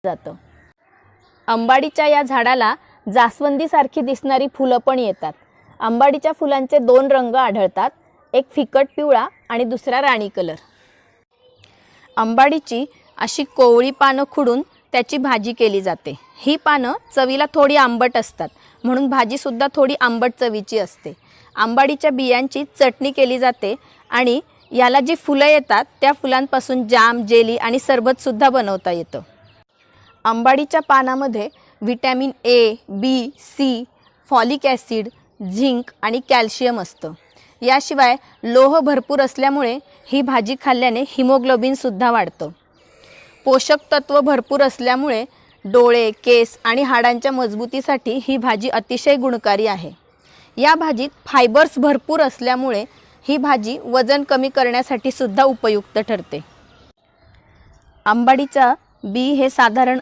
जातं। अंबाडीच्या या झाडाला जास्वंदीसारखी दिसणारी फुलं पण येतात। अंबाडीच्या फुलांचे 2 रंग आढळतात, एक फिकट पिवळा आणि दुसरा राणी कलर। अंबाडीची अशी कोवळी पानं खुडून त्याची भाजी केली जाते। ही पानं चवीला थोडी आंबट असतात, म्हणून भाजीसुद्धा थोडी आंबट चवीची असते। अंबाडीच्या बियांची चटणी केली जाते आणि याला जी फुलं येतात त्या फुलांपासून जाम, जेली आणि सरबतसुद्धा बनवता येतं। अंबाडीच्या पानामध्ये vitamin A, B, C, folic acid, zinc आणि कॅल्शियम असतं। याशिवाय लोह भरपूर असल्यामुळे ही भाजी खाल्ल्याने हिमोग्लोबिनसुद्धा वाढतं। पोषक तत्व भरपूर असल्यामुळे डोळे, केस आणि हाडांच्या मजबूतीसाठी ही भाजी अतिशय गुणकारी आहे। या भाजीत फायबर्स भरपूर असल्यामुळे ही भाजी वजन कमी करण्यासाठी सुद्धा उपयुक्त ठरते। अंबाडीचा बी हे साधारण